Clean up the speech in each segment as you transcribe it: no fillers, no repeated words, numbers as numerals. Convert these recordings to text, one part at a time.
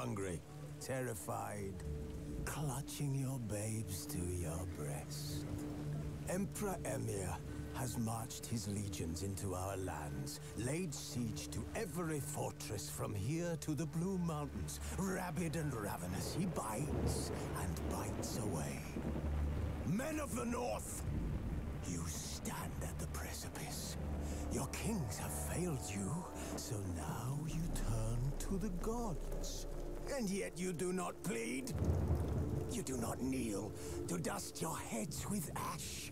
hungry, terrified, clutching your babes to your breast. Emperor Emir has marched his legions into our lands, laid siege to every fortress from here to the Blue Mountains. Rabid and ravenous, he bites and bites away. Men of the North, you stand at the precipice. Your kings have failed you, so now you turn to the gods. And yet you do not plead. You do not kneel to dust your heads with ash.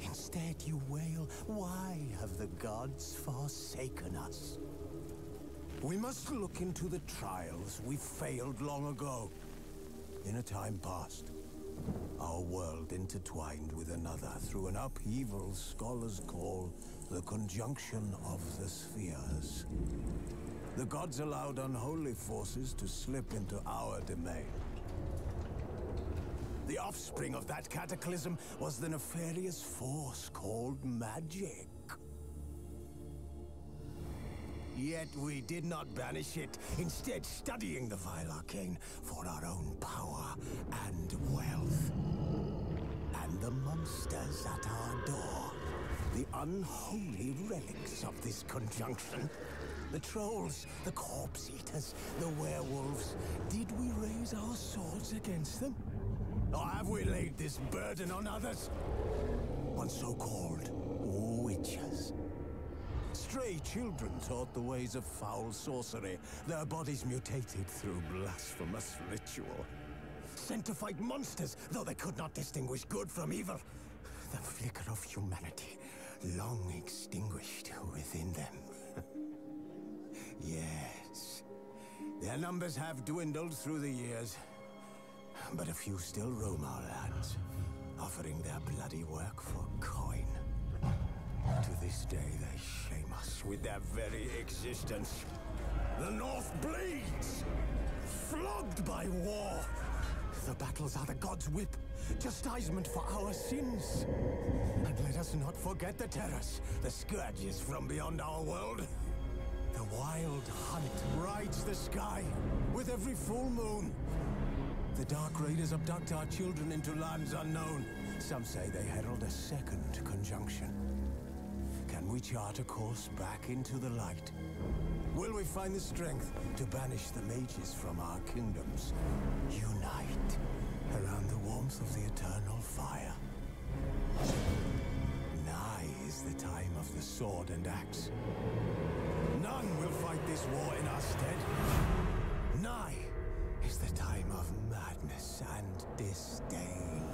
Instead you wail, why have the gods forsaken us? We must look into the trials we failed long ago. In a time past, our world intertwined with another through an upheaval scholars call the conjunction of the spheres. The gods allowed unholy forces to slip into our domain. The offspring of that cataclysm was the nefarious force called magic. Yet we did not banish it, instead studying the vile arcane for our own power and wealth. And the monsters at our door, the unholy relics of this conjunction. The trolls, the corpse eaters, the werewolves. Did we raise our swords against them? Or have we laid this burden on others? On so-called witches. Stray children taught the ways of foul sorcery, their bodies mutated through blasphemous ritual. Sent to fight monsters, though they could not distinguish good from evil. The flicker of humanity, long extinguished within them. Yes, their numbers have dwindled through the years, but a few still roam our lands, offering their bloody work for coin. To this day, they shame us with their very existence. The North bleeds, flogged by war. The battles are the gods' whip, chastisement for our sins. And let us not forget the terrors, the scourges from beyond our world. The wild hunt rides the sky with every full moon. The Dark Raiders abduct our children into lands unknown. Some say they herald a second conjunction. Can we chart a course back into the light? Will we find the strength to banish the mages from our kingdoms? Unite around the warmth of the eternal fire. Nigh is the time of the sword and axe. None will fight this war in our stead. Nigh is the time of madness and disdain.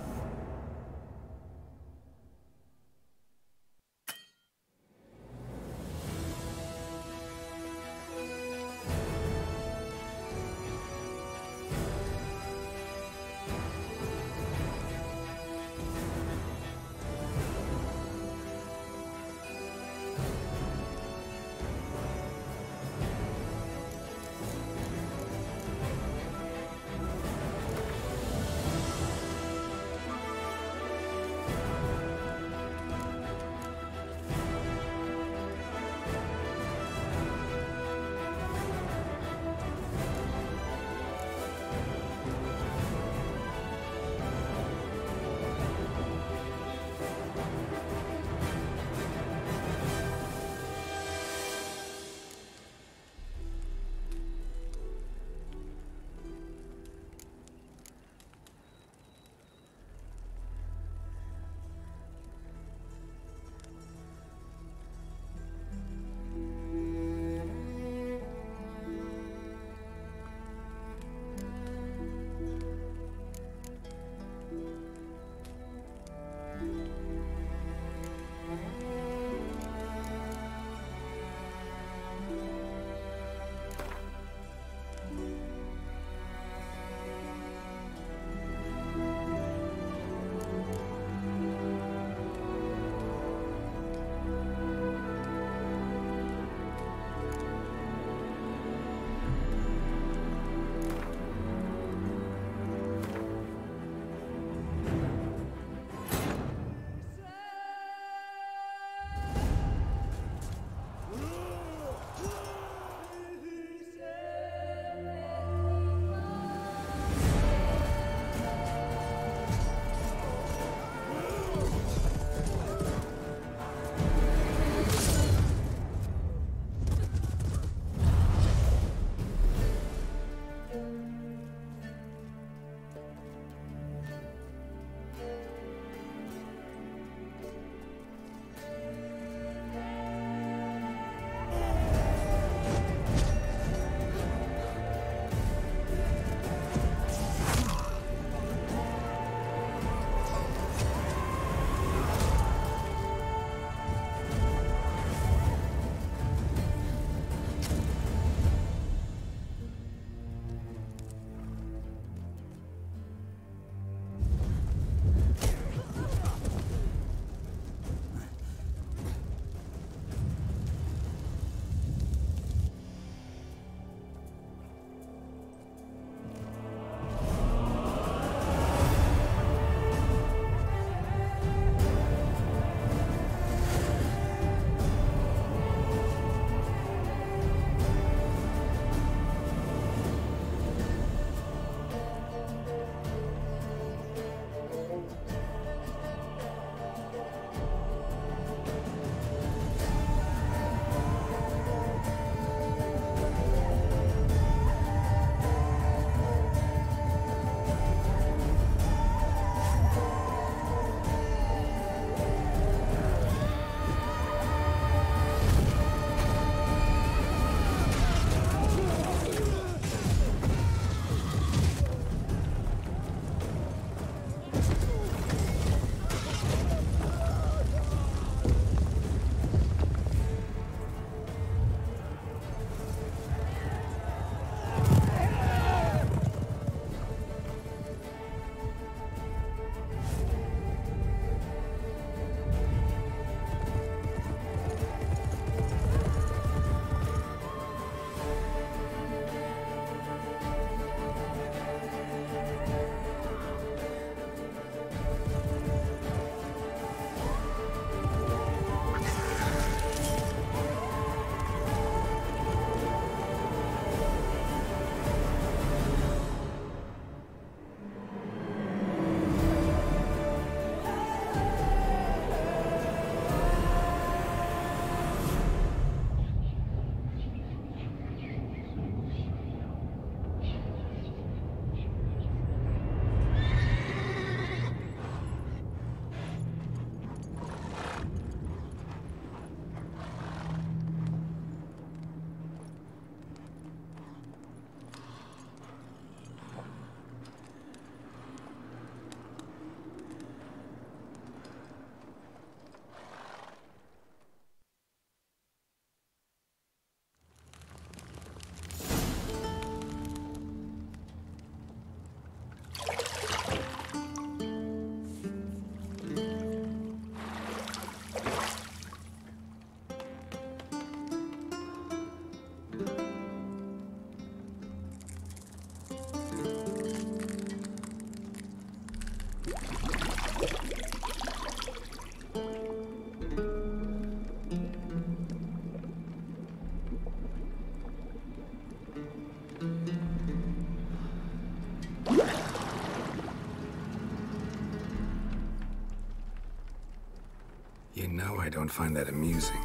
I don't find that amusing.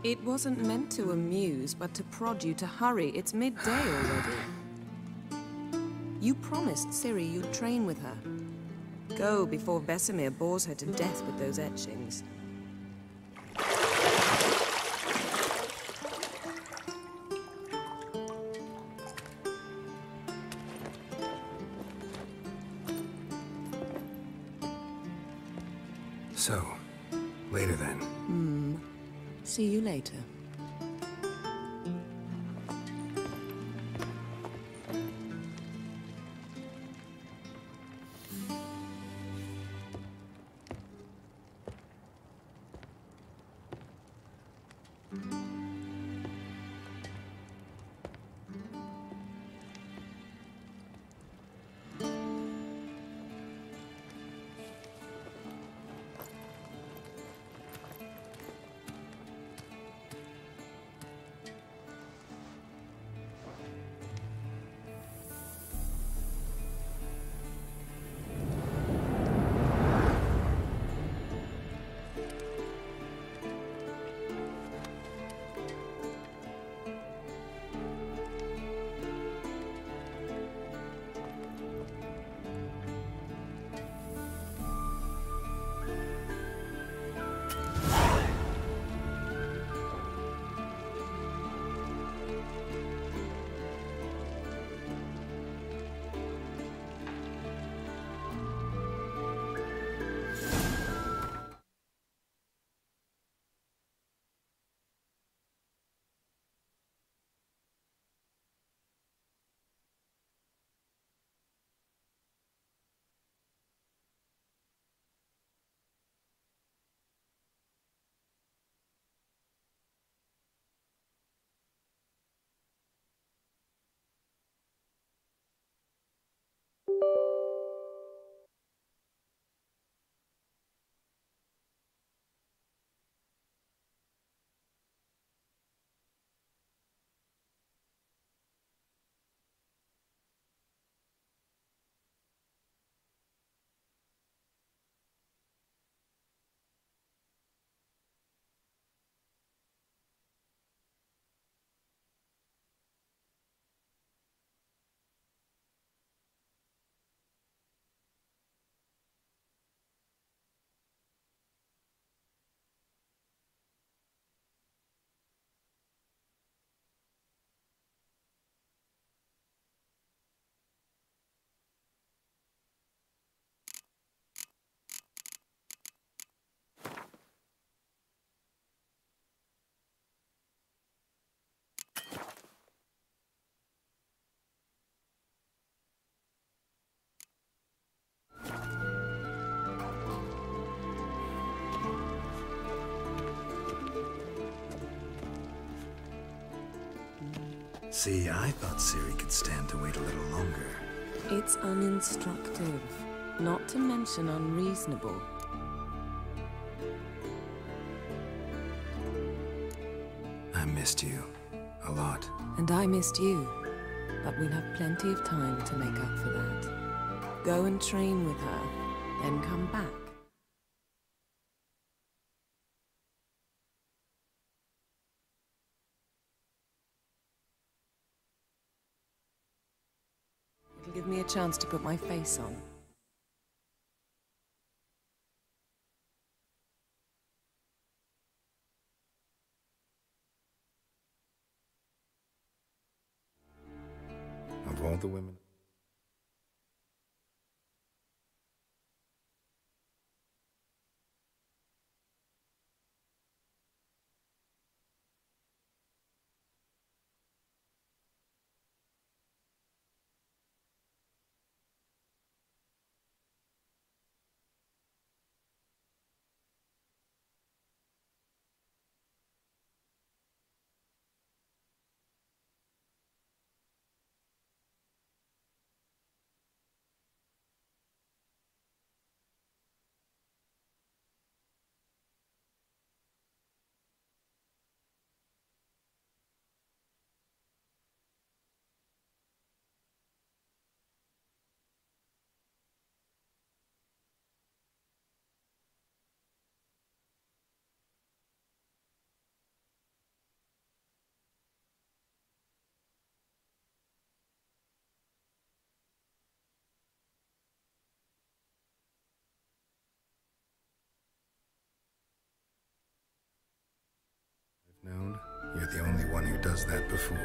It wasn't meant to amuse, but to prod you to hurry. It's midday already. You promised Ciri you'd train with her. Go before Vesemir bores her to death with those etchings. So, later then. See you later. See, I thought Ciri could stand to wait a little longer. It's uninstructive, not to mention unreasonable. I missed you. A lot. And I missed you. But we'll have plenty of time to make up for that. Go and train with her, then come back. It'll give me a chance to put my face on. Of all the women... does that before.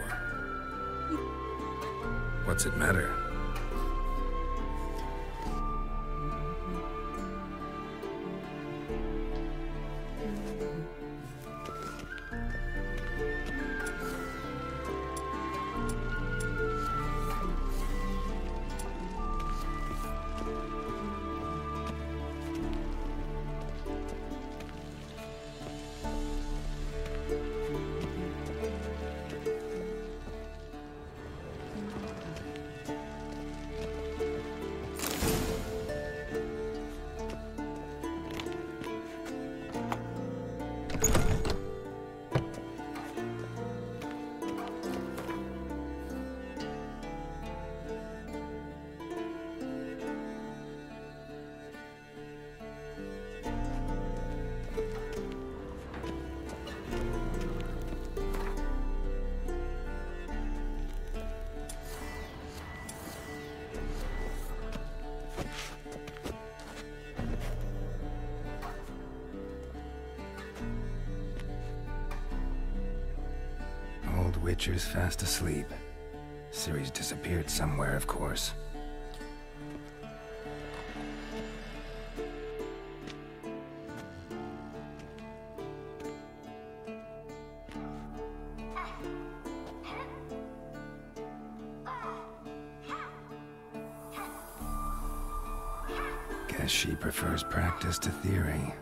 What's it matter? Witcher's fast asleep. Ciri's disappeared somewhere, of course. Guess she prefers practice to theory.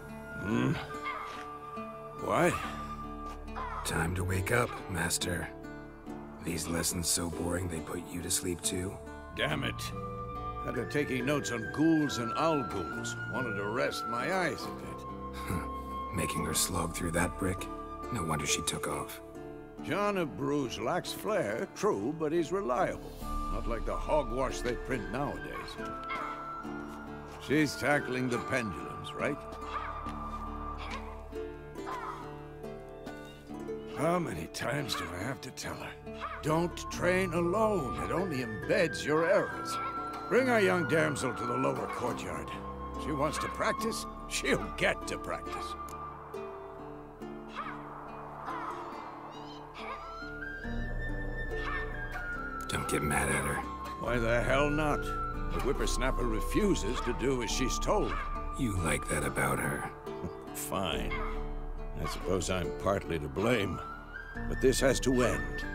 Why? Time to wake up, Master. These lessons so boring they put you to sleep too? Damn it. Had her taking notes on ghouls and owl ghouls. Wanted to rest my eyes a bit. Making her slog through that brick? No wonder she took off. John of Bruges lacks flair, true, but he's reliable. Not like the hogwash they print nowadays. She's tackling the pendulums, right? How many times do I have to tell her? Don't train alone. It only embeds your errors. Bring our young damsel to the lower courtyard. She wants to practice, she'll get to practice. Don't get mad at her. Why the hell not? The whippersnapper refuses to do as she's told. You like that about her. Fine. I suppose I'm partly to blame. But this has to end.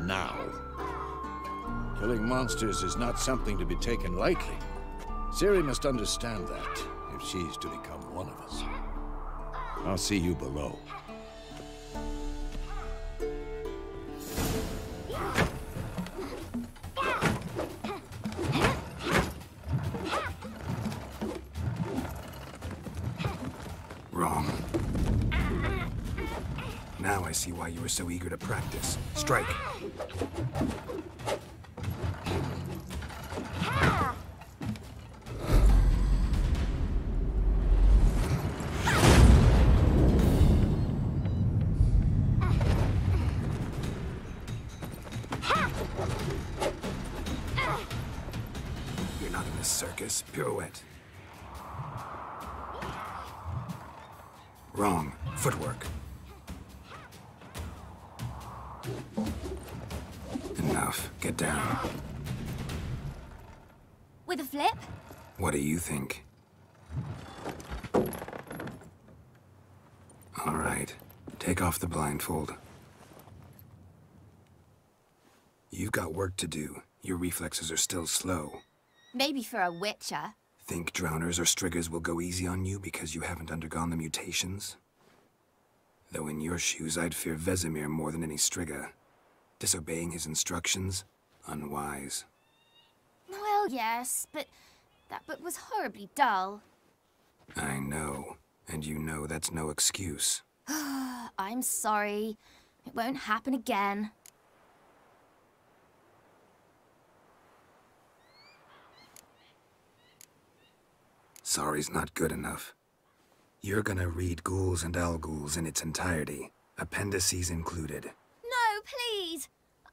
Now. Killing monsters is not something to be taken lightly. Ciri must understand that, if she's to become one of us. I'll see you below. Wrong. Now I see why you were so eager to practice. Strike. You're not in a circus. Pirouette. Wrong. Footwork. Enough. Get down. With a flip? What do you think? All right. Take off the blindfold. You've got work to do. Your reflexes are still slow. Maybe for a witcher. Think drowners or striggers will go easy on you because you haven't undergone the mutations? Though in your shoes, I'd fear Vesemir more than any strigger. Disobeying his instructions? Unwise. Well, yes, but that book was horribly dull. I know. And you know that's no excuse. I'm sorry. It won't happen again. Sorry's not good enough. You're gonna read Ghouls and Owl Ghouls in its entirety, appendices included. No, please!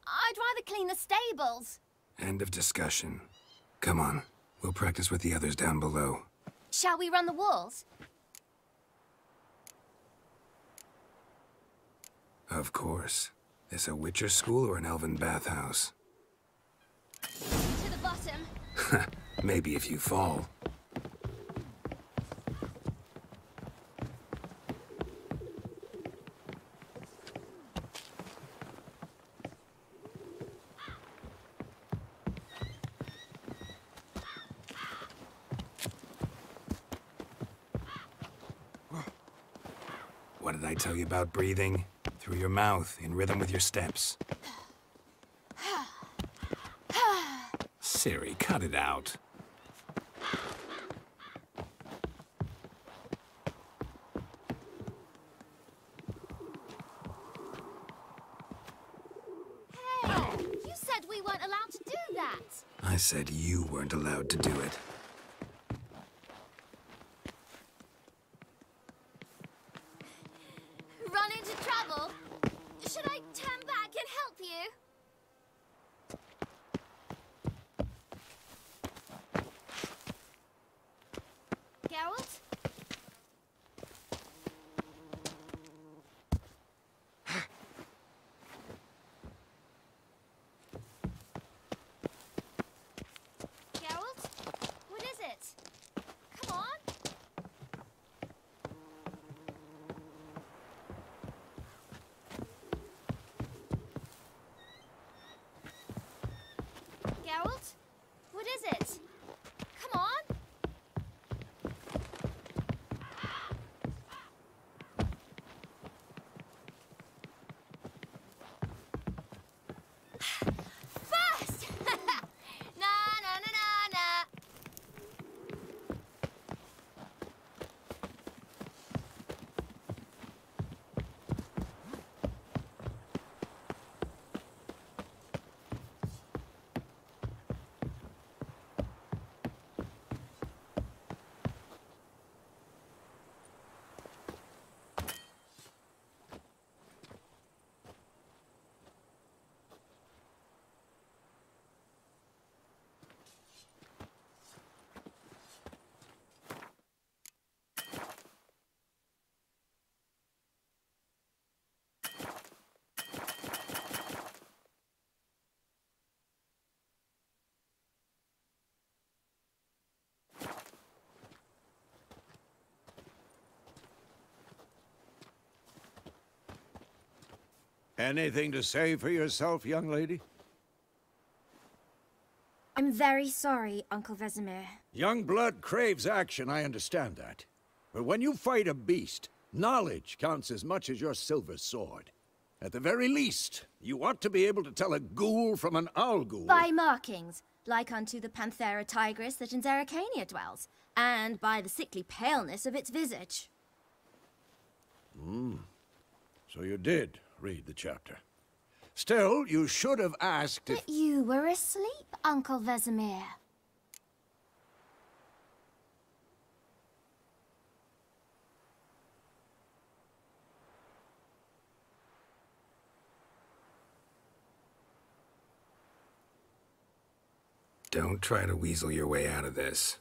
I'd rather clean the stables. End of discussion. Come on, we'll practice with the others down below. Shall we run the walls? Of course. This a Witcher school or an elven bathhouse? To the bottom. Maybe if you fall. What did I tell you about breathing? Through your mouth, in rhythm with your steps. Ciri, cut it out. Hey, you said we weren't allowed to do that. I said you weren't allowed to do it. Run into trouble? Should I turn back and help you? Geralt? Geralt? What is it? Come on. Geralt? What is it? Come on. Fast! Na na na na na. Anything to say for yourself, young lady? I'm very sorry, Uncle Vesemir. Young blood craves action, I understand that. But when you fight a beast, knowledge counts as much as your silver sword. At the very least, you ought to be able to tell a ghoul from an owl ghoul. By markings, like unto the Panthera tigris that in Zerrikania dwells, and by the sickly paleness of its visage. So you did read the chapter. Still, you should have asked if... But you were asleep, Uncle Vesemir. Don't try to weasel your way out of this.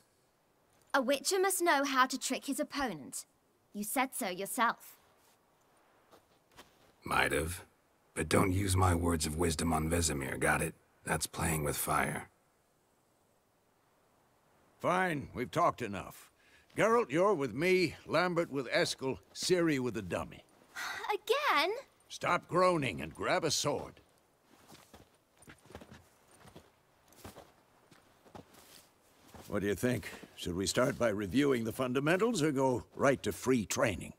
A witcher must know how to trick his opponent. You said so yourself. Might have. But don't use my words of wisdom on Vesemir, got it? That's playing with fire. Fine, we've talked enough. Geralt, you're with me, Lambert with Eskel, Ciri with the dummy. Again? Stop groaning and grab a sword. What do you think? Should we start by reviewing the fundamentals or go right to free training?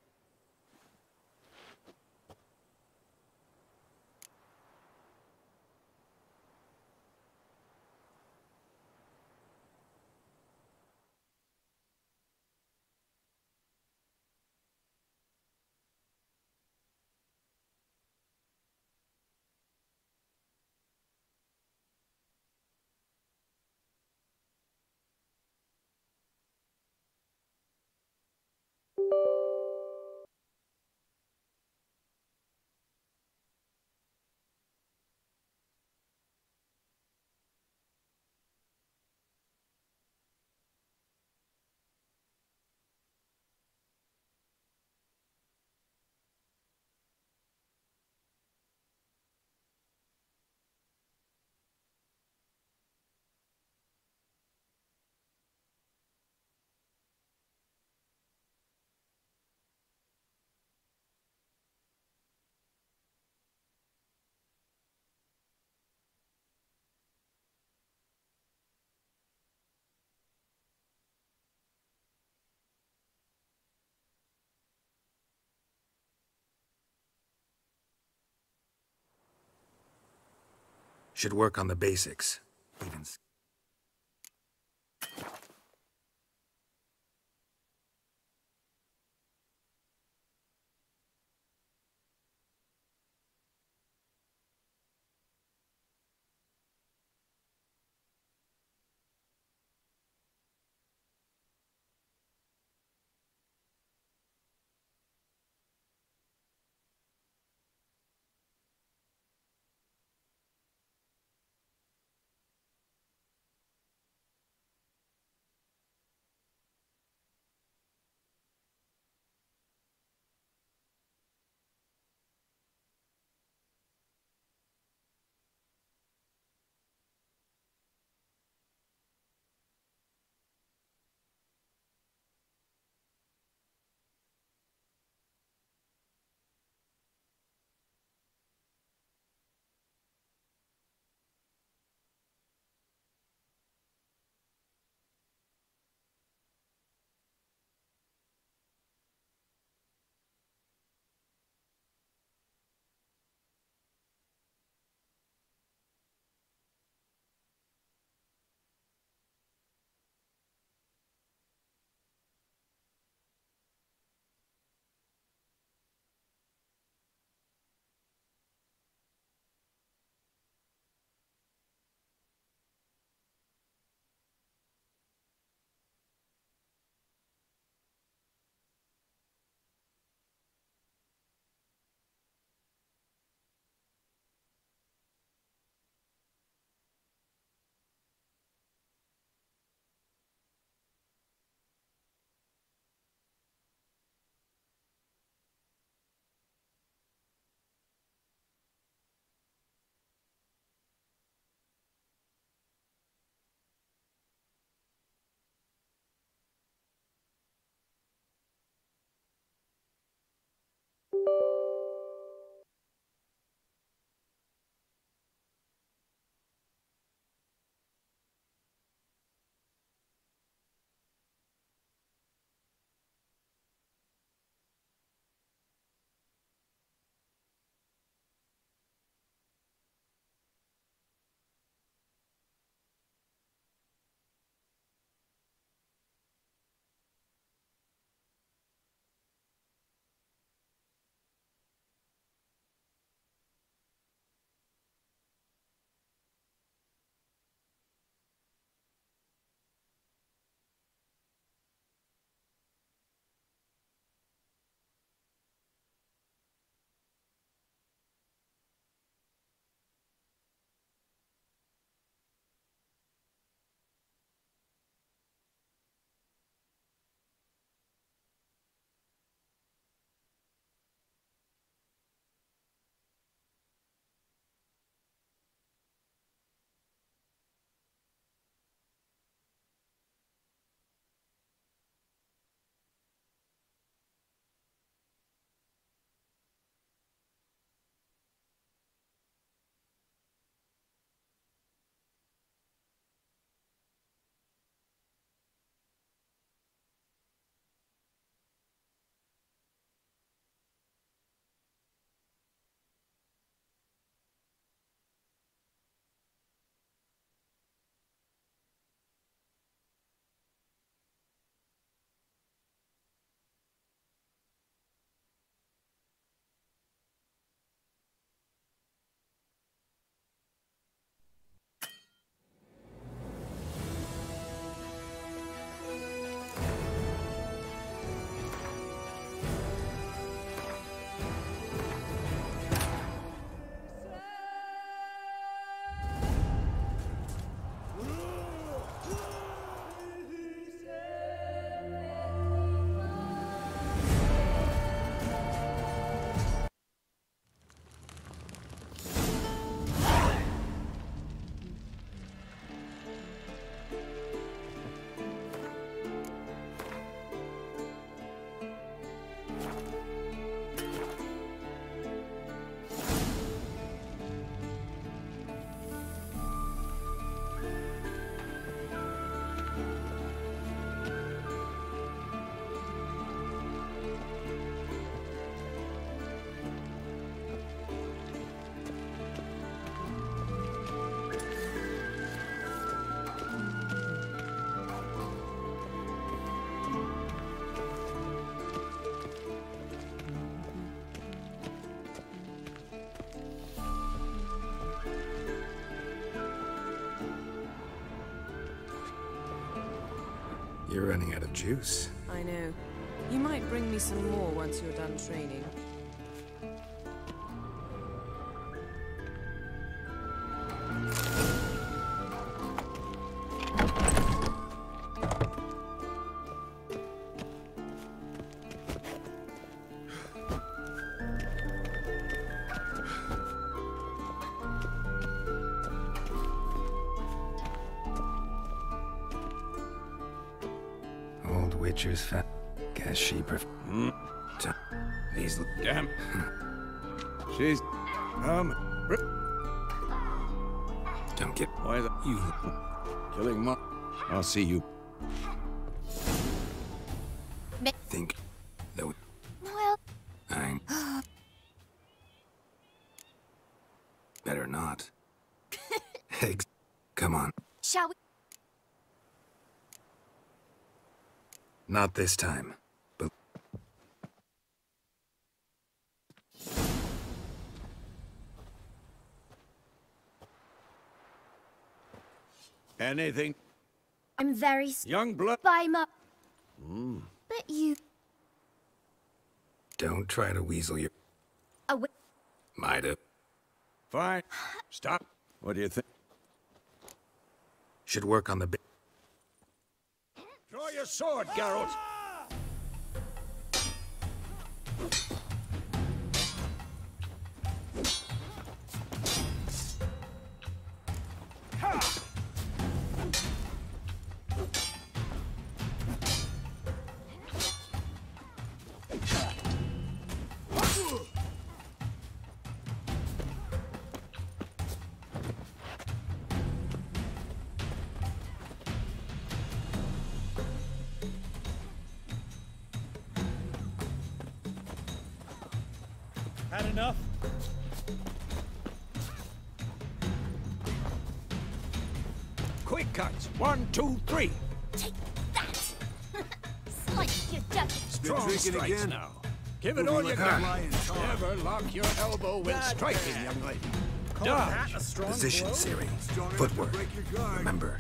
Should work on the basics. Even... You're running out of juice. I know. You might bring me some more once you're done training. Old Witcher's fat. Guess she These Damn. She's... don't get Why the... you. Killing Mon... I'll see you. Think though. Well, I'm better not. Come on. shall we? Not this time. But Anything? I'm very Young blood? by my... But you... don't try to weasel your Oh, might have. Fine. Stop. What do you think? Should work on the Draw your sword, Geralt. Had enough? Quick cuts. 1, 2, 3. take that! Slice your duck. Strong drinking strikes again? now. Give it all you got. flying tar. Never lock your elbow when striking, young lady. Call Dodge. that a strong position, blow? Ciri. Strong enough to Footwork. break your guard. Remember.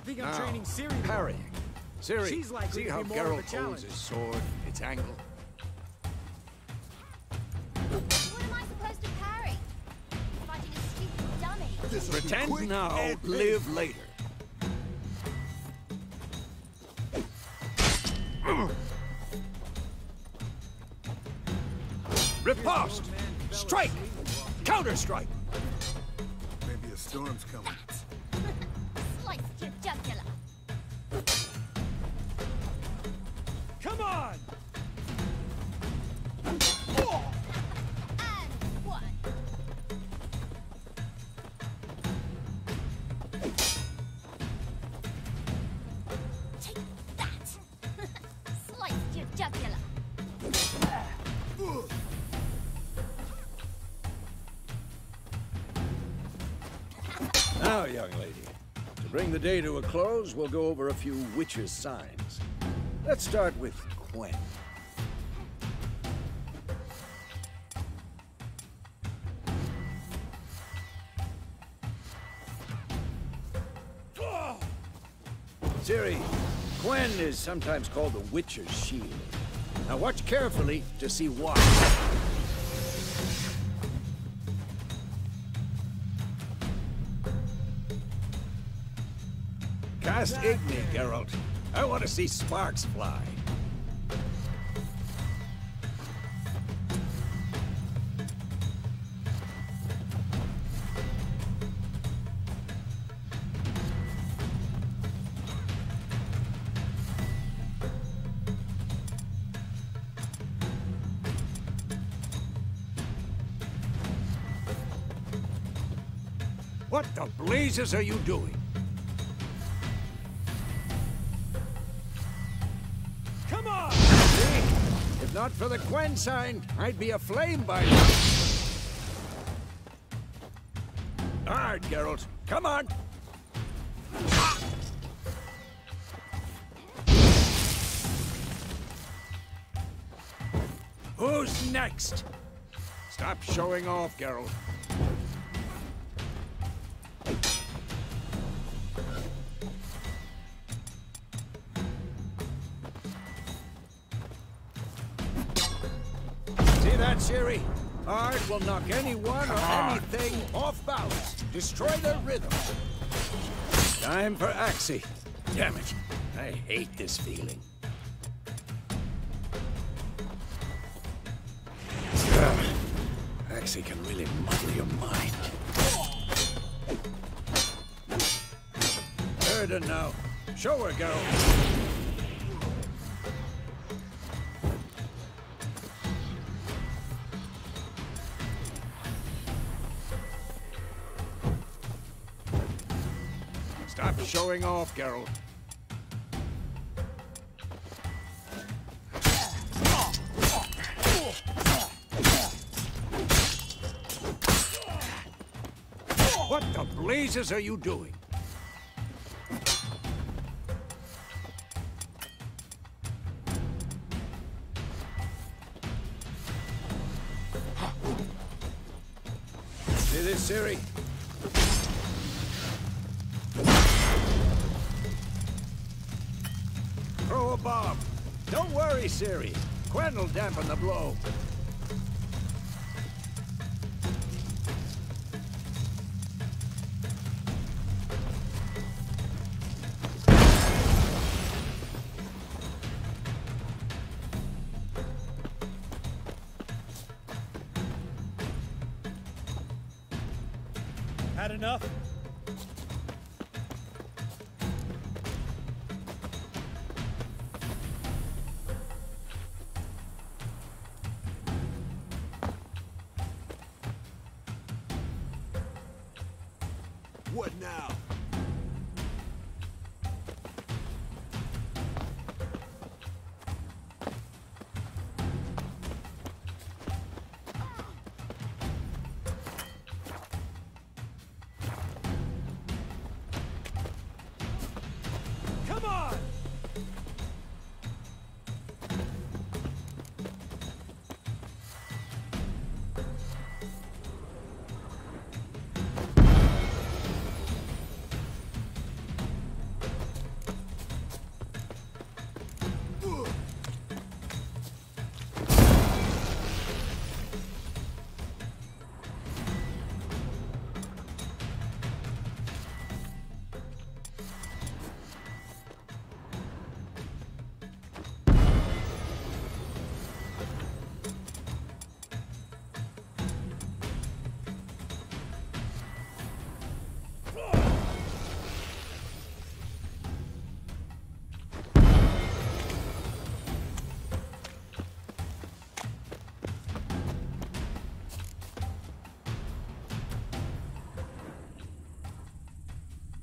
Think I'm training Ciri. Parrying. Ciri, She's likely see to how be more of a Geralt holds challenge. his sword, its angle? What am I supposed to parry? Fighting a stupid dummy. This'll be Pretend quick now, and live later. Riposte! Strike! Counter-strike! Maybe a storm's coming. Slice your jugular. Come on! And one. Take that! Slice your jugular. Now, young lady, to bring the day to a close, we'll go over a few witches' signs. Let's start with Quen. Ciri, Quen is sometimes called the Witcher's Shield. Now watch carefully to see why. Cast Igni, Geralt. I want to see sparks fly. What the blazes are you doing? Come Come on! See? If not for the Gwen sign, I'd be aflame by now. Hard, Geralt. Come on! Who's next? Stop showing off, Geralt. See that, Ciri? Art will knock anyone or anything off balance. Destroy their rhythm. Time for Axii. Damn it. I hate this feeling. Axii can really muddle your mind. Erden now. Show her, Geralt. Stop showing off, Geralt. What the blazes are you doing? See this, Ciri? Throw a bomb. Don't worry, Ciri. Gwen will dampen the blow. Had enough? What now? Come on!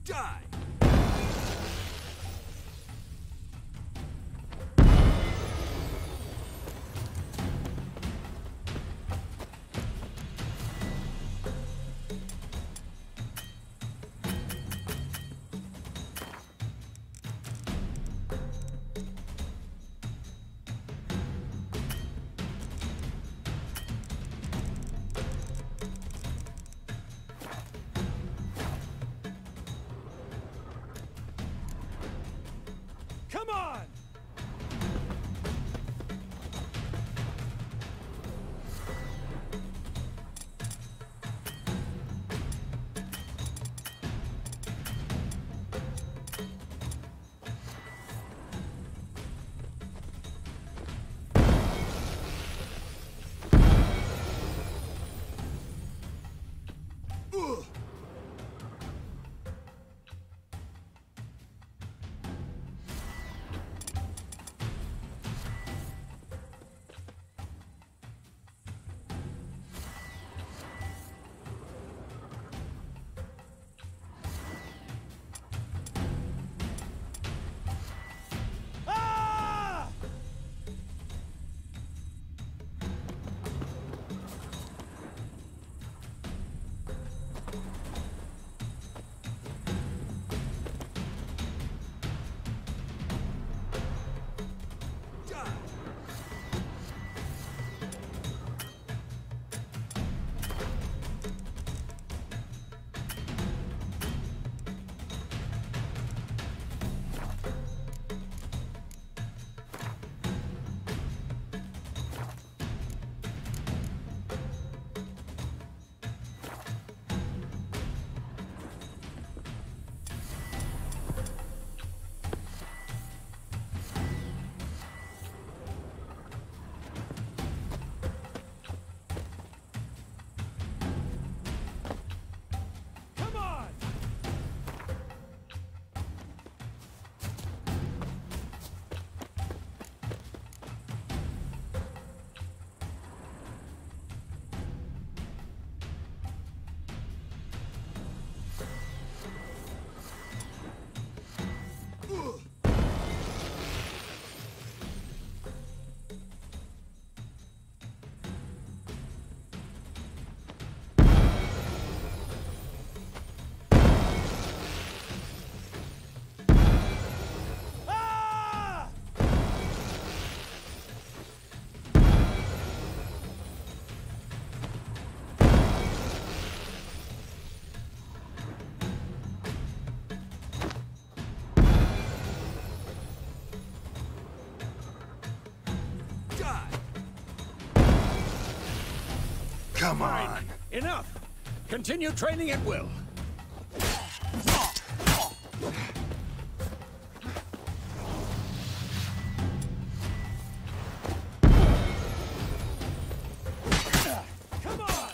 Die! Come on! Come Fine. on. Enough. Continue training at will. Come on!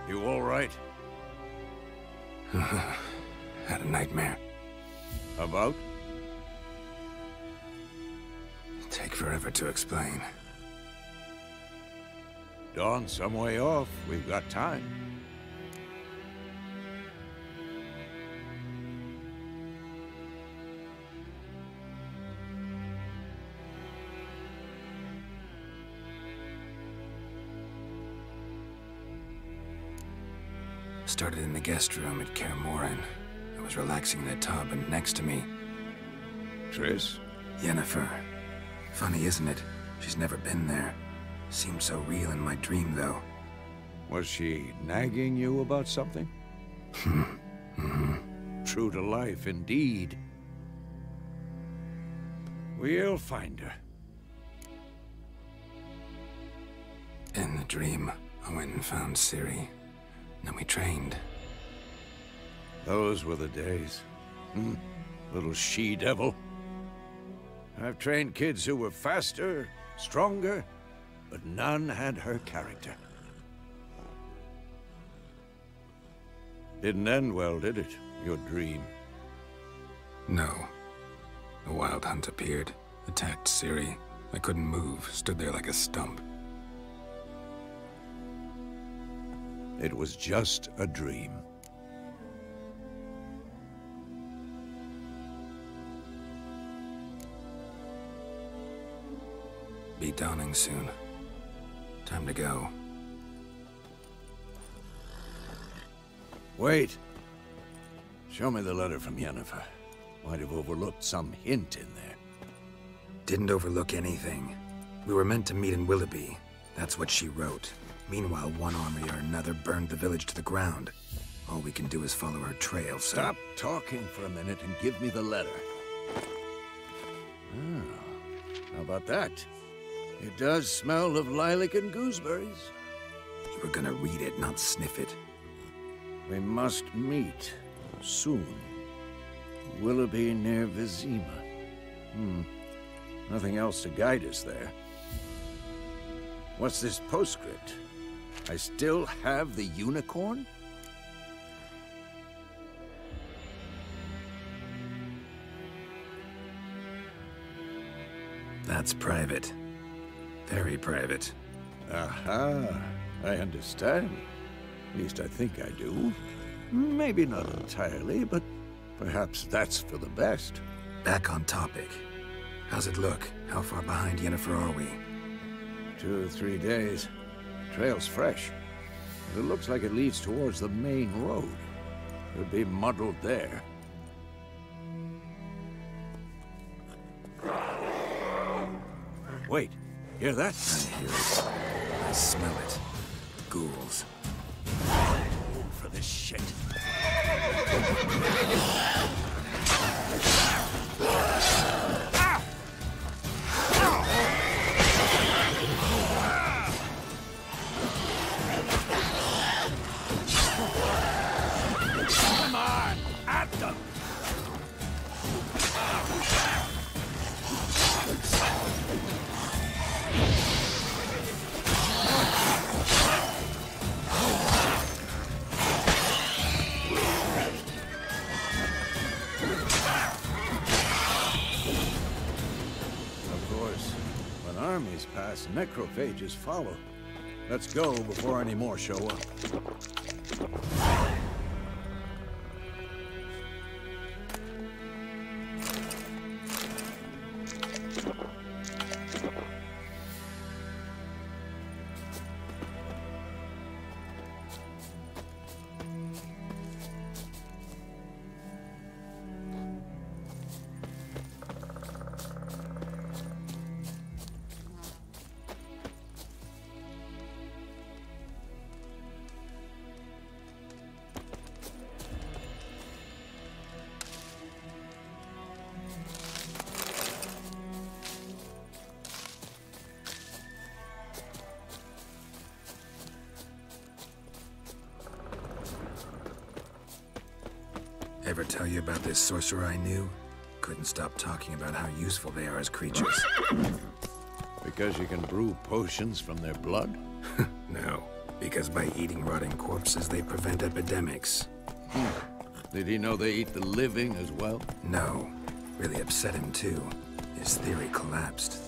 You all right? Had a nightmare. About? Take forever to explain. Dawn's some way off. We've got time. Started in the guest room at Kaer Morhen. I was relaxing in the tub, and next to me, Triss? Yennefer. Funny, isn't it? She's never been there. Seemed so real in my dream, though. Was she nagging you about something? True to life, indeed. We'll find her. In the dream, I went and found Ciri. Then we trained. Those were the days. Little she-devil. I've trained kids who were faster, stronger, but none had her character. Didn't end well, did it? Your dream? No. The Wild Hunt appeared, attacked Ciri. I couldn't move, stood there like a stump. It was just a dream. Be dawning soon. Time to go. Wait. Show me the letter from Yennefer. Might have overlooked some hint in there. Didn't overlook anything. We were meant to meet in Willoughby. That's what she wrote. Meanwhile, one army or another burned the village to the ground. All we can do is follow her trail, so... Stop talking for a minute and give me the letter. How about that? It does smell of lilac and gooseberries. You were gonna read it, not sniff it. We must meet soon. Willoughby near Vizima. Nothing else to guide us there. What's this postscript? I still have the unicorn? That's private. Very private. Aha, I understand. At least I think I do. Maybe not entirely, but perhaps that's for the best. Back on topic. How's it look? How far behind Yennefer are we? 2 or 3 days. Trail's fresh. But it looks like it leads towards the main road. Could be muddled there. Wait, hear that? I hear it. I smell it. Ghouls. For this shit. Come on, at them! zombies pass, necrophages follow. Let's go before any more show up. Ever tell you about this sorcerer I knew? Couldn't stop talking about how useful they are as creatures. Because you can brew potions from their blood? No, because by eating rotting corpses, they prevent epidemics. Did he know they eat the living as well? No. Really upset him, too. His theory collapsed.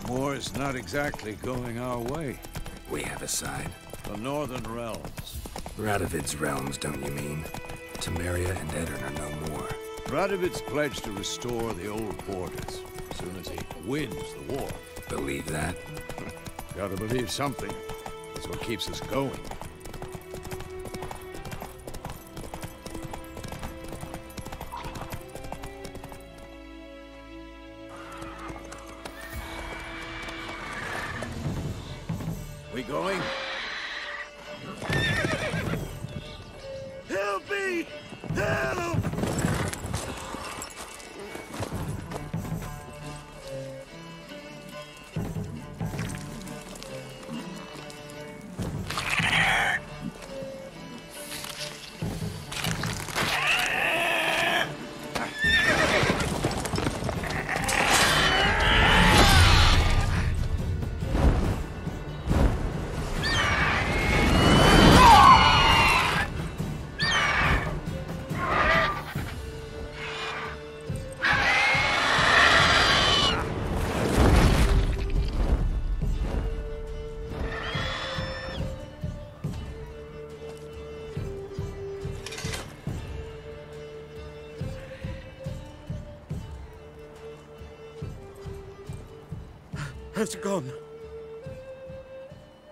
War's not exactly going our way. We have a side. The Northern Realms. Radovid's realms, don't you mean? Temeria and Aedirn are no more. Radovid's pledged to restore the old borders as soon as he wins the war. Believe that? Gotta believe something. That's what keeps us going. We going? Help me! Help! Has it gone?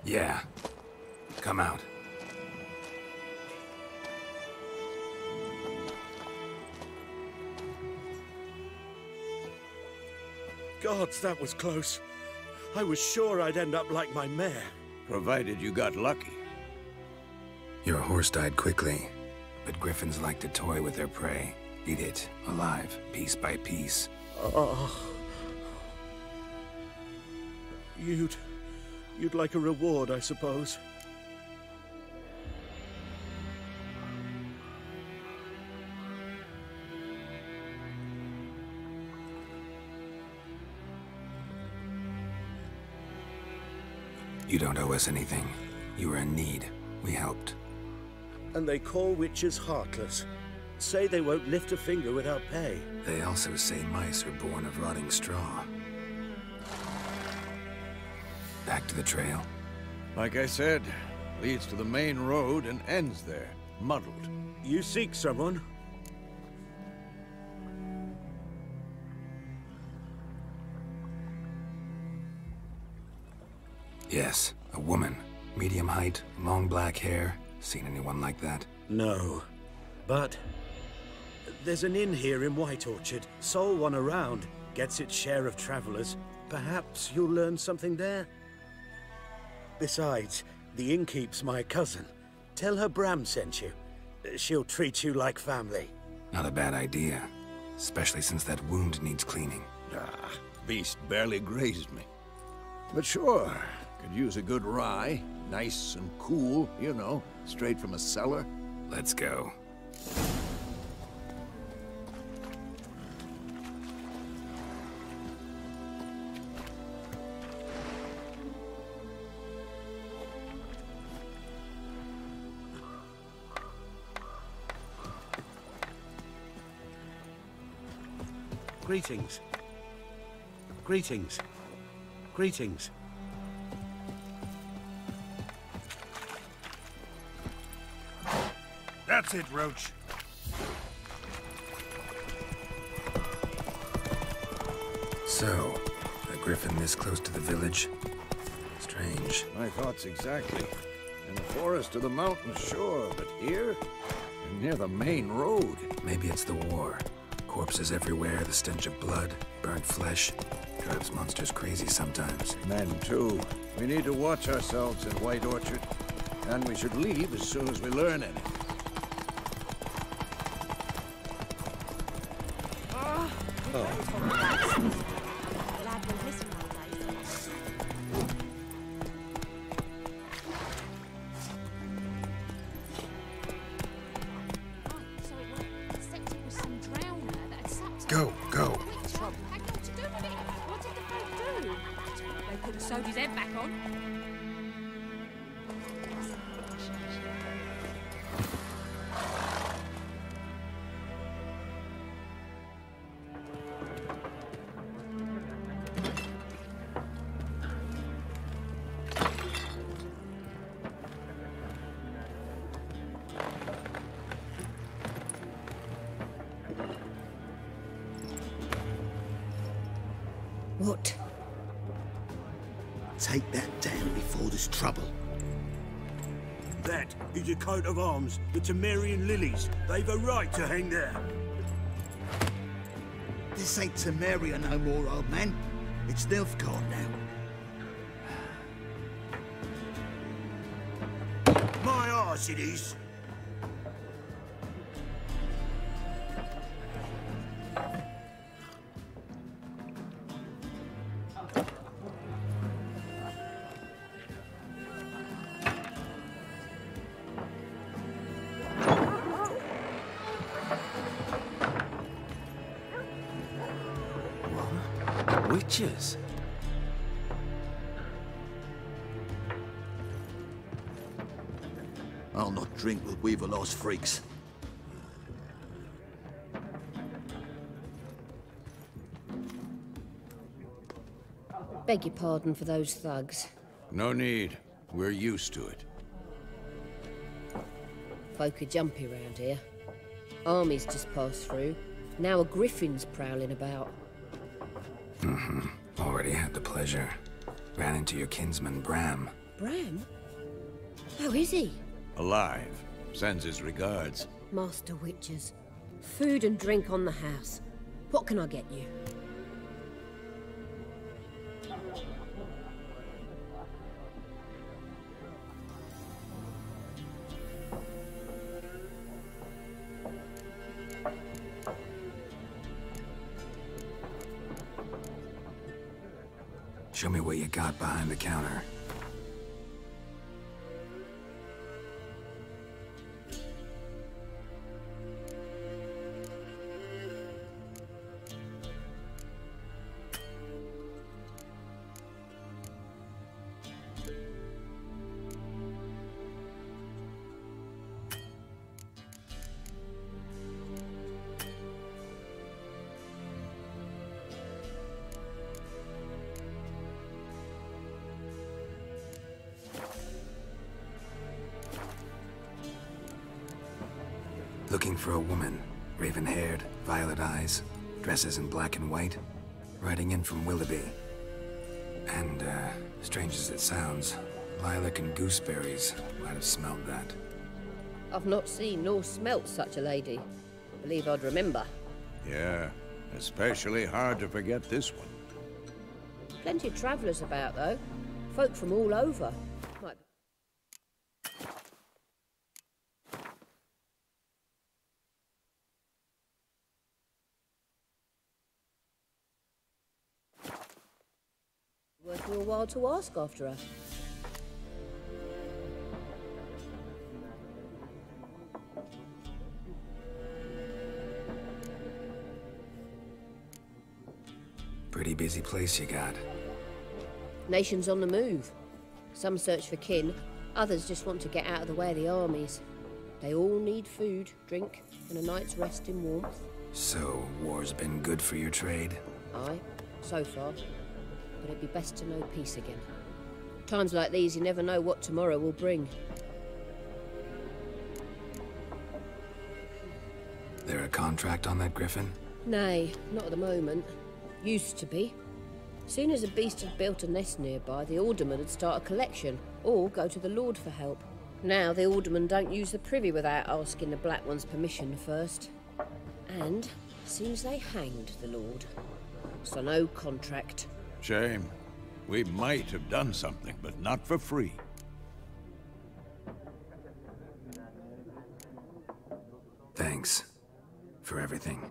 Yeah. Come out. Gods, that was close. I was sure I'd end up like my mare. Provided you got lucky. Your horse died quickly, but griffins like to toy with their prey. Eat it, alive, piece by piece. You'd like a reward, I suppose. You don't owe us anything. You were in need. We helped. And they call witches heartless. Say they won't lift a finger without pay. They also say mice are born of rotting straw. Back to the trail? Like I said, leads to the main road and ends there, muddled. You seek someone? Yes, a woman. Medium height, long black hair. Seen anyone like that? No. But there's an inn here in White Orchard. Sole one around. Gets its share of travelers. Perhaps you'll learn something there? Besides, the innkeep's my cousin. Tell her Bram sent you. She'll treat you like family. Not a bad idea. Especially since that wound needs cleaning. Ah, beast barely grazed me. But sure, could use a good rye. Nice and cool, you know, straight from a cellar. Let's go. Greetings. Greetings. Greetings. That's it, Roach. So, a griffin this close to the village? Strange. My thoughts exactly. In the forest or the mountains, sure, but here? Near the main road. Maybe it's the war. Corpses everywhere, the stench of blood, burnt flesh. Drives monsters crazy sometimes. Men, too. We need to watch ourselves in White Orchard. And we should leave as soon as we learn anything. Go, go. They could have sewed his head back on. What? Take that down before there's trouble. That is a coat of arms. The Temerian lilies. They've a right to hang there. This ain't Temeria no more, old man. It's Nilfgaard now. My arse it is. Witches? I'll not drink with Weaverlost freaks. Beg your pardon for those thugs. No need. We're used to it. Folk are jumpy round here. Armies just passed through. Now a griffin's prowling about. Already had the pleasure. Ran into your kinsman, Bram. Bram? How is he? Alive. Sends his regards. Master Witches. Food and drink on the house. What can I get you? Show me what you got behind the counter. Looking for a woman. Raven-haired, violet eyes, dresses in black and white. Riding in from Willoughby. And, strange as it sounds, lilac and gooseberries might have smelled that. I've not seen nor smelt such a lady. Believe I'd remember. Yeah, especially hard to forget this one. Plenty of travellers about, though. Folk from all over. Might... Worth your while to ask after her. Pretty busy place you got. Nations on the move. Some search for kin, others just want to get out of the way of the armies. They all need food, drink, and a night's rest in warmth. So, war's been good for your trade? Aye, so far. But it'd be best to know peace again. Times like these, you never know what tomorrow will bring. There a contract on that griffin? Nay, not at the moment. Used to be. Soon as a beast had built a nest nearby, the alderman would start a collection, or go to the Lord for help. Now the aldermen don't use the privy without asking the Black One's permission first. And seems they hanged the Lord. So no contract. Shame. We might have done something, but not for free. Thanks. For everything.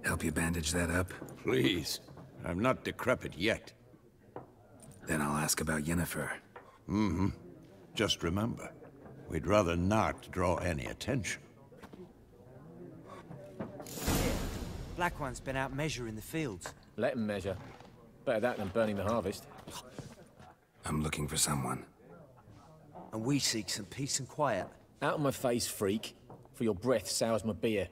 Help you bandage that up? Please. I'm not decrepit yet. Then I'll ask about Yennefer. Mm-hmm. Just remember, we'd rather not draw any attention. Black One's been out measuring the fields. Let him measure. Better that than burning the harvest. I'm looking for someone. And we seek some peace and quiet. Out of my face, freak. For your breath sours my beer.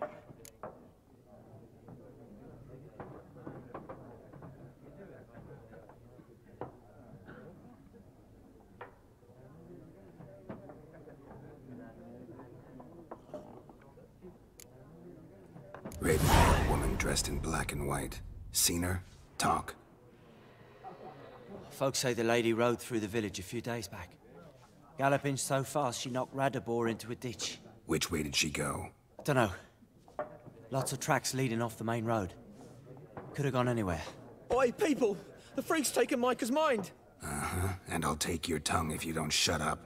Raven, woman dressed in black and white. Seen her? Talk. Folks say the lady rode through the village a few days back. Galloping so fast she knocked Radabor into a ditch. Which way did she go? Dunno. Lots of tracks leading off the main road. Could have gone anywhere. Oi, people! The freak's taken Micah's mind! Uh-huh. And I'll take your tongue if you don't shut up.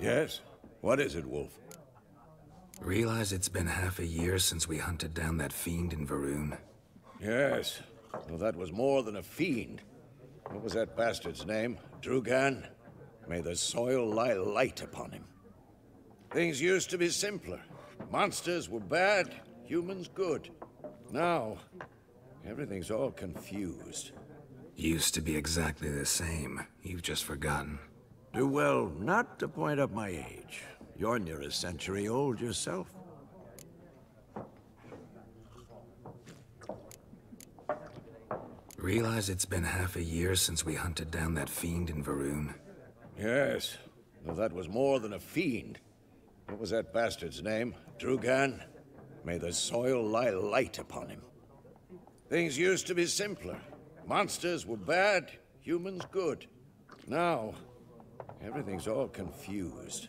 Yes? What is it, Wolf? Realize it's been half a year since we hunted down that fiend in Varun? Yes. Well, that was more than a fiend. What was that bastard's name? Drugan? May the soil lie light upon him. Things used to be simpler. Monsters were bad, humans good. Now, everything's all confused. Used to be exactly the same. You've just forgotten. Do well not to point up my age. You're near a century old yourself. Realize it's been half a year since we hunted down that fiend in Varun? Yes. Well, that was more than a fiend. What was that bastard's name? Drugan? May the soil lie light upon him. Things used to be simpler. Monsters were bad, humans good. Now, everything's all confused.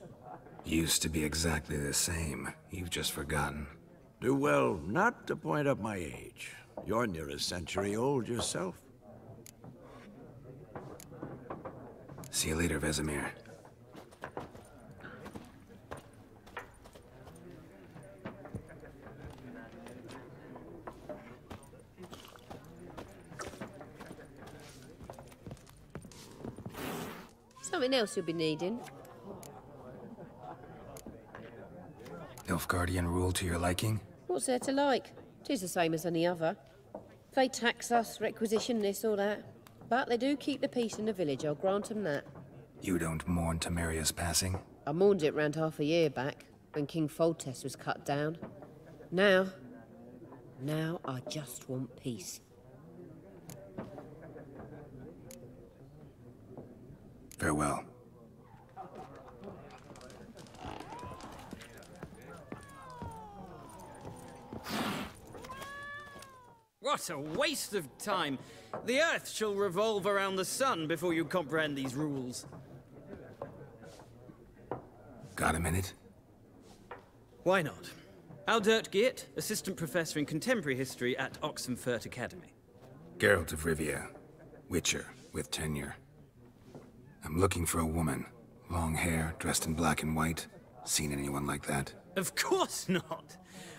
Used to be exactly the same. You've just forgotten. Do well not to point up my age. You're near a century old yourself. See you later, Vesemir. Something else you'll be needing. Nilfgaardian rule to your liking? What's there to like? 'Tis the same as any other. They tax us, requisition this or that. But they do keep the peace in the village, I'll grant them that. You don't mourn Temeria's passing? I mourned it round half a year back, when King Foltest was cut down. Now I just want peace. Farewell. What a waste of time! The Earth shall revolve around the sun before you comprehend these rules. Got a minute? Why not? Aldert Geert, Assistant Professor in Contemporary History at Oxenfurt Academy. Geralt of Rivia. Witcher, with tenure. I'm looking for a woman. Long hair, dressed in black and white. Seen anyone like that? Of course not.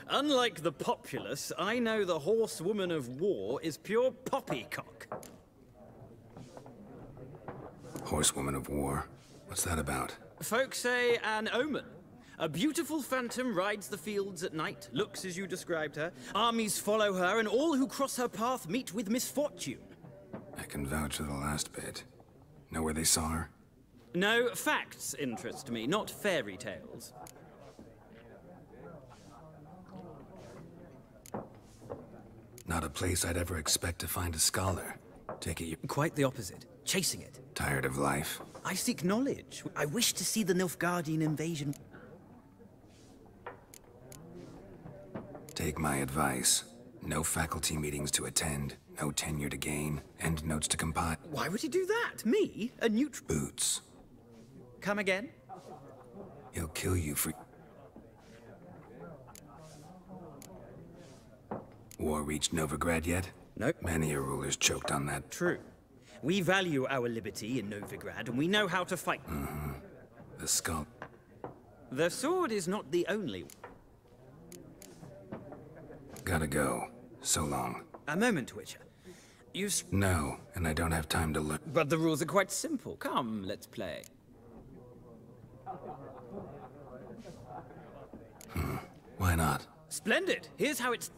Unlike the populace, I know the horsewoman of war is pure poppycock. Horsewoman of war? What's that about? Folks say an omen. A beautiful phantom rides the fields at night, looks as you described her. Armies follow her, and all who cross her path meet with misfortune. I can vouch for the last bit. Know where they saw her? No, facts interest me, not fairy tales. Not a place I'd ever expect to find a scholar. Take it you... Quite the opposite. Chasing it. Tired of life? I seek knowledge. I wish to see the Nilfgaardian invasion. Take my advice. No faculty meetings to attend, no tenure to gain, end notes to compile. Why would he do that? Me? A neutral... Boots. Come again? He'll kill you for... War reached Novigrad yet? Nope. Many a ruler's choked on that. True. We value our liberty in Novigrad, and we know how to fight. Mm-hmm. The skull. The sword is not the only... Gotta go. So long. A moment, Witcher. You... No, and I don't have time to learn. But the rules are quite simple. Come, let's play. Why not? Splendid! Here's how it's...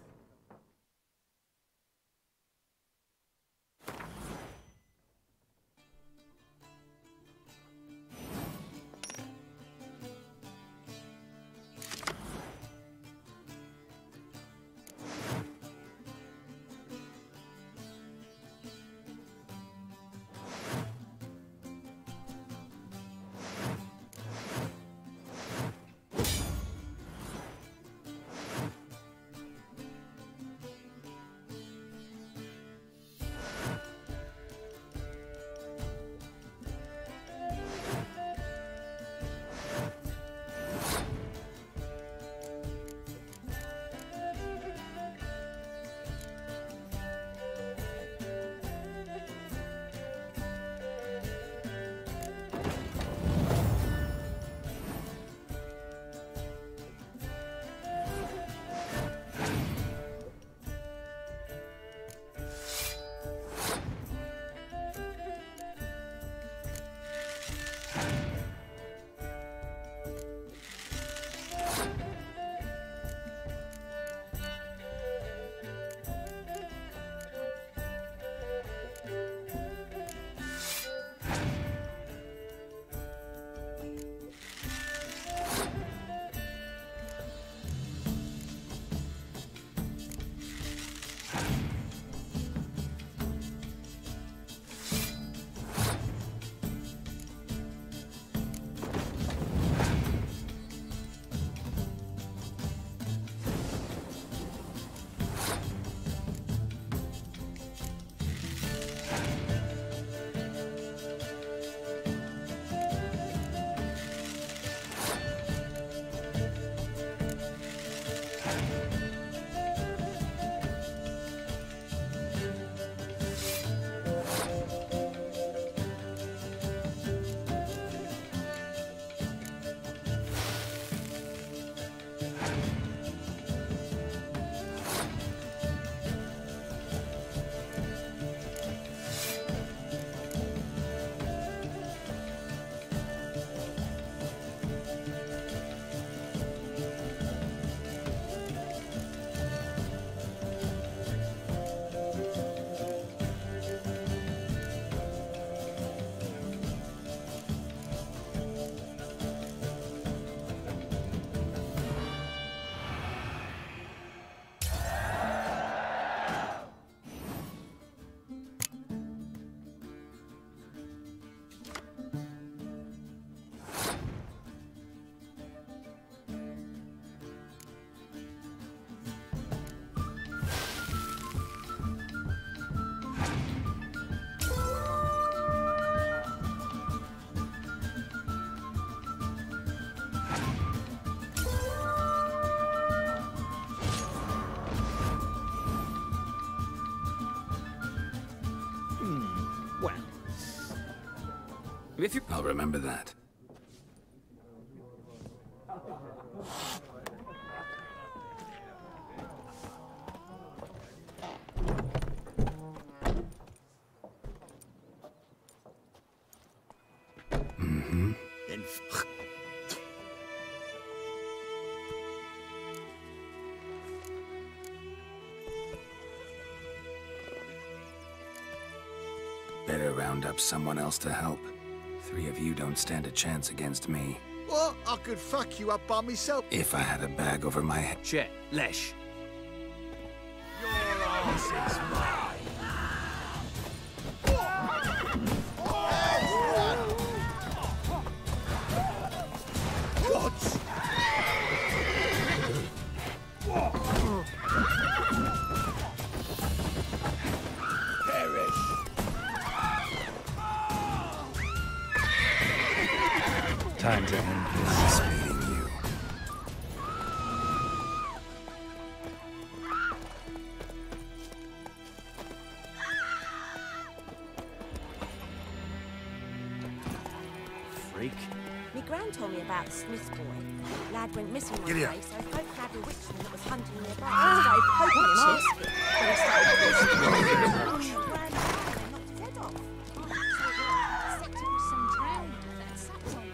I'll remember that. Then Better round up someone else to help. 3 of you don't stand a chance against me. what? I could fuck you up by myself. If I had a bag over my head. Chet, Lesh. Your ass is mine. Gods! Perish! Time to end this. Nice meeting you. Freak. My gran told me about the Smith boy. Lad went missing one Giddy up. day, so folk had a witchman that was hunting nearby. Started poking him off. Then he started pushing him. Gran knocked his head off. Except it was some drowned that sucked on him.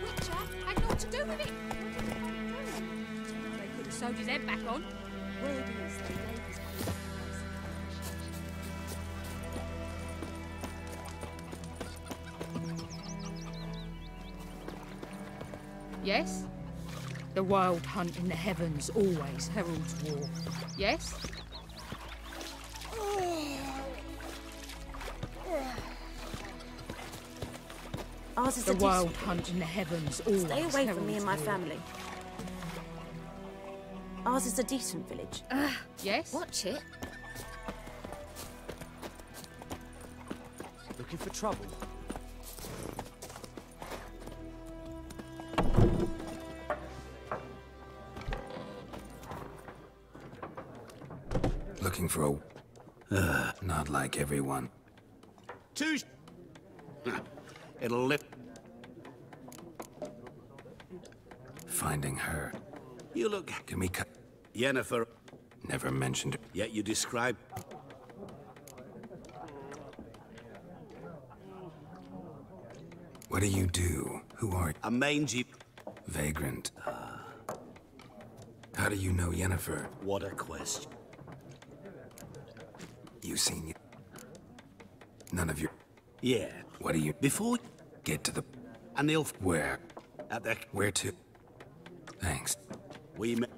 Witcher had naught to do with it. They could have sewed his head back on. Word is they gave his Yes? The wild hunt in the heavens always heralds war. Yes? Ours is The a wild decent hunt in the heavens always Stay away from me heralds and my war. family. Ours is a decent village. Yes? Watch it. Looking for trouble? Looking for a... not like everyone. Two. It'll lift. Finding her. You look. Can we cut... Yennefer. Never mentioned... Yet you describe. What do you do? Who are you? A mangy. Vagrant. How do you know Yennefer? What a question. You seen... None of your... Yeah. What do you... Before. Get to the... And they'll. Where? At the. Where to? Thanks. We met.